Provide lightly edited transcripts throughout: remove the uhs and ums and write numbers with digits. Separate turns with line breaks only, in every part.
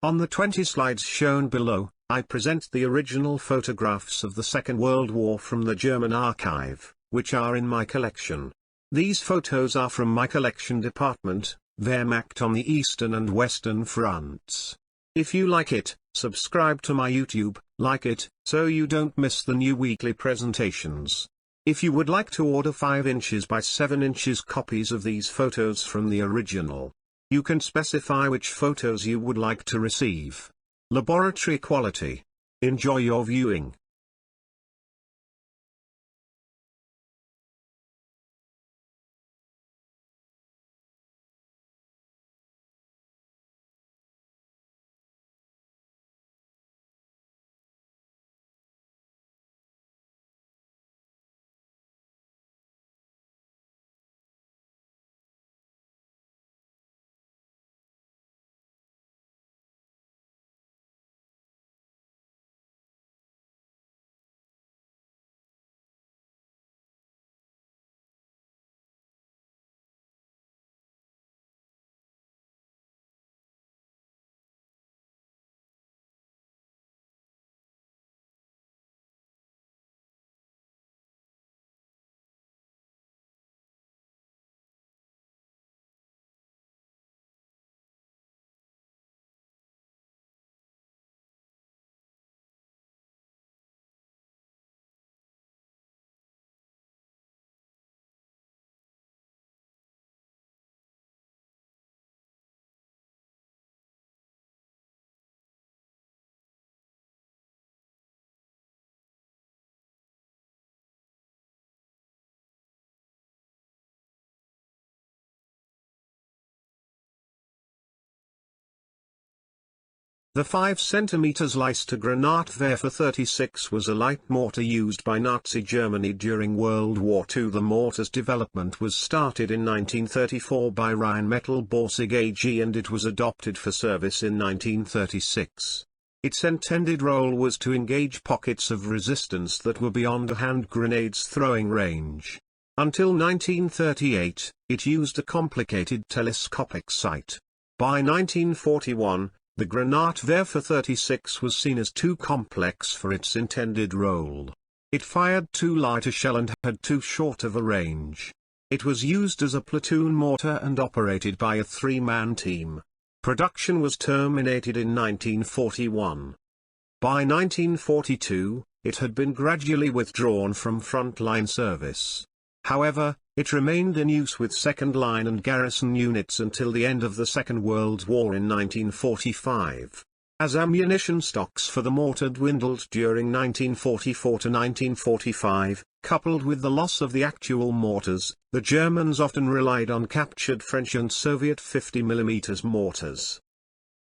On the 20 slides shown below, I present the original photographs of the Second World War from the German archive, which are in my collection. These photos are from my collection department, Wehrmacht on the Eastern and Western Fronts. If you like it, subscribe to my YouTube, like it, so you don't miss the new weekly presentations. If you would like to order 5 inches by 7 inches copies of these photos from the original, you can specify which photos you would like to receive. Laboratory quality. Enjoy your viewing. The 5 cm Leicester Granatwerfer 36 was a light mortar used by Nazi Germany during World War II. The mortar's development was started in 1934 by Rheinmetall Borsig AG and it was adopted for service in 1936. Its intended role was to engage pockets of resistance that were beyond a hand grenade's throwing range. Until 1938, it used a complicated telescopic sight. By 1941, the Granatwerfer 36 was seen as too complex for its intended role. It fired too light a shell and had too short of a range. It was used as a platoon mortar and operated by a 3-man team. Production was terminated in 1941. By 1942, it had been gradually withdrawn from frontline service. However, it remained in use with second-line and garrison units until the end of the Second World War in 1945. As ammunition stocks for the mortar dwindled during 1944 to 1945, coupled with the loss of the actual mortars, the Germans often relied on captured French and Soviet 50 mm mortars.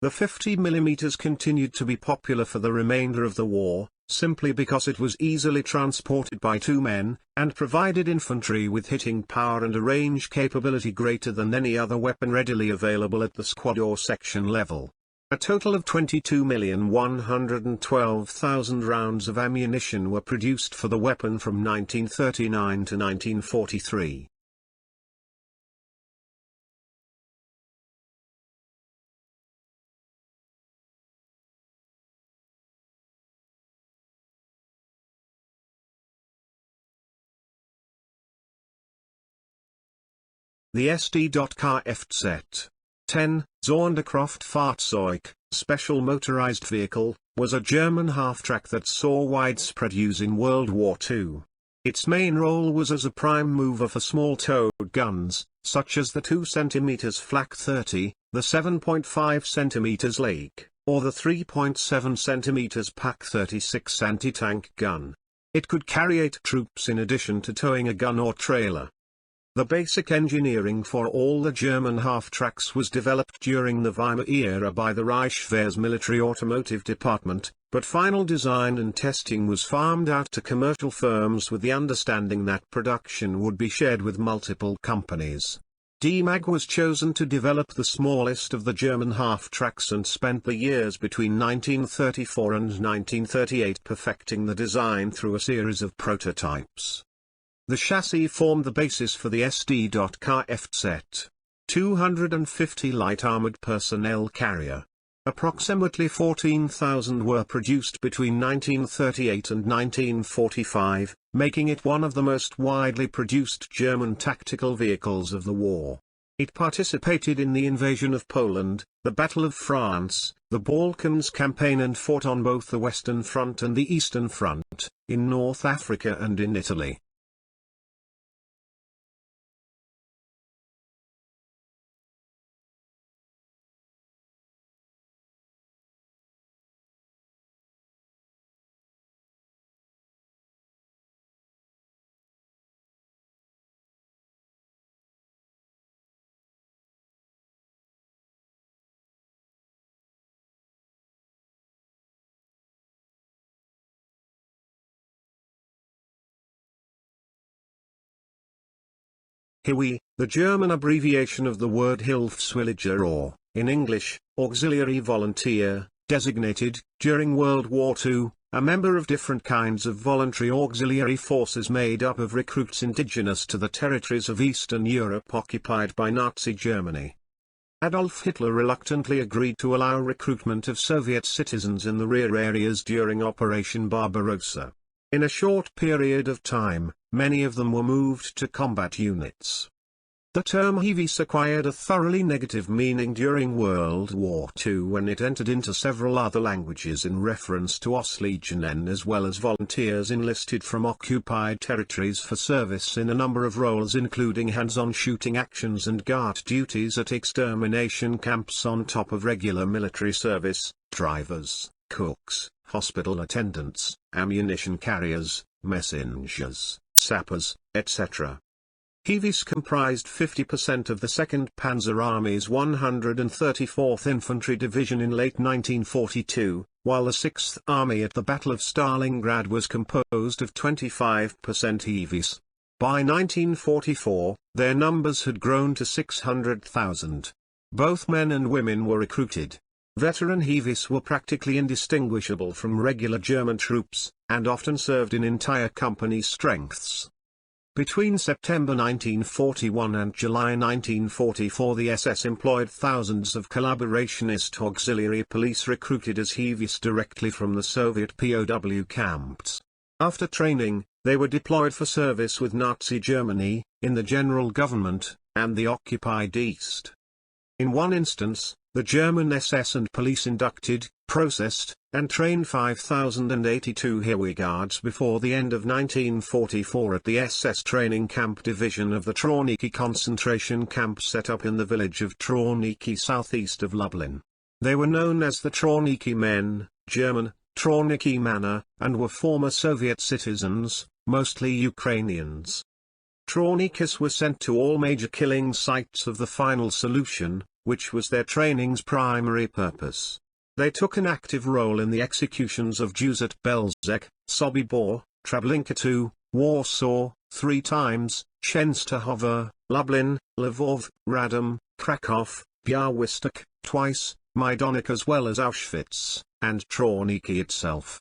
The 50 mm continued to be popular for the remainder of the war, simply because it was easily transported by 2 men, and provided infantry with hitting power and a range capability greater than any other weapon readily available at the squad or section level. A total of 22,112,000 rounds of ammunition were produced for the weapon from 1939 to 1943. The SD.Kfz 10, Sonderkraftfahrzeug, special motorized vehicle, was a German half-track that saw widespread use in World War II. Its main role was as a prime mover for small towed guns, such as the 2 cm Flak 30, the 7.5 cm Lake, or the 3.7 cm Pak 36 anti-tank gun. It could carry 8 troops in addition to towing a gun or trailer. The basic engineering for all the German half-tracks was developed during the Weimar era by the Reichswehr's military automotive department, but final design and testing was farmed out to commercial firms with the understanding that production would be shared with multiple companies. DMAG was chosen to develop the smallest of the German half-tracks and spent the years between 1934 and 1938 perfecting the design through a series of prototypes. The chassis formed the basis for the SD.Kfz 250 light armored personnel carrier. Approximately 14,000 were produced between 1938 and 1945, making it one of the most widely produced German tactical vehicles of the war. It participated in the invasion of Poland, the Battle of France, the Balkans campaign, and fought on both the Western Front and the Eastern Front, in North Africa and in Italy. WWII, the German abbreviation of the word Hilfswilliger, or, in English, auxiliary volunteer, designated, during World War II, a member of different kinds of voluntary auxiliary forces made up of recruits indigenous to the territories of Eastern Europe occupied by Nazi Germany. Adolf Hitler reluctantly agreed to allow recruitment of Soviet citizens in the rear areas during Operation Barbarossa. In a short period of time, many of them were moved to combat units. The term Hiwis acquired a thoroughly negative meaning during World War II when it entered into several other languages in reference to Auslegenen as well as volunteers enlisted from occupied territories for service in a number of roles, including hands-on shooting actions and guard duties at extermination camps on top of regular military service, drivers, cooks, hospital attendants, ammunition carriers, messengers, sappers, etc. Hiwis comprised 50% of the 2nd Panzer Army's 134th Infantry Division in late 1942, while the 6th Army at the Battle of Stalingrad was composed of 25% Hiwis. By 1944, their numbers had grown to 600,000. Both men and women were recruited. Veteran Hiwis were practically indistinguishable from regular German troops, and often served in entire company strengths. Between September 1941 and July 1944, the SS employed thousands of collaborationist auxiliary police recruited as Hiwis directly from the Soviet POW camps. After training, they were deployed for service with Nazi Germany, in the general government, and the occupied East. In one instance, the German SS and police inducted, processed, and trained 5,082 Hiwi guards before the end of 1944 at the SS Training Camp Division of the Trauniki concentration camp set up in the village of Trauniki southeast of Lublin. They were known as the Trauniki Men, German, Trauniki Männer, and were former Soviet citizens, mostly Ukrainians. Traunikis were sent to all major killing sites of the Final Solution, which was their training's primary purpose. They took an active role in the executions of Jews at Belzec, Sobibor, Treblinka II, Warsaw, 3 times, Częstochowa, Lublin, Lvov, Radom, Kraków, Białystok, twice, Majdanek as well as Auschwitz, and Trauniki itself.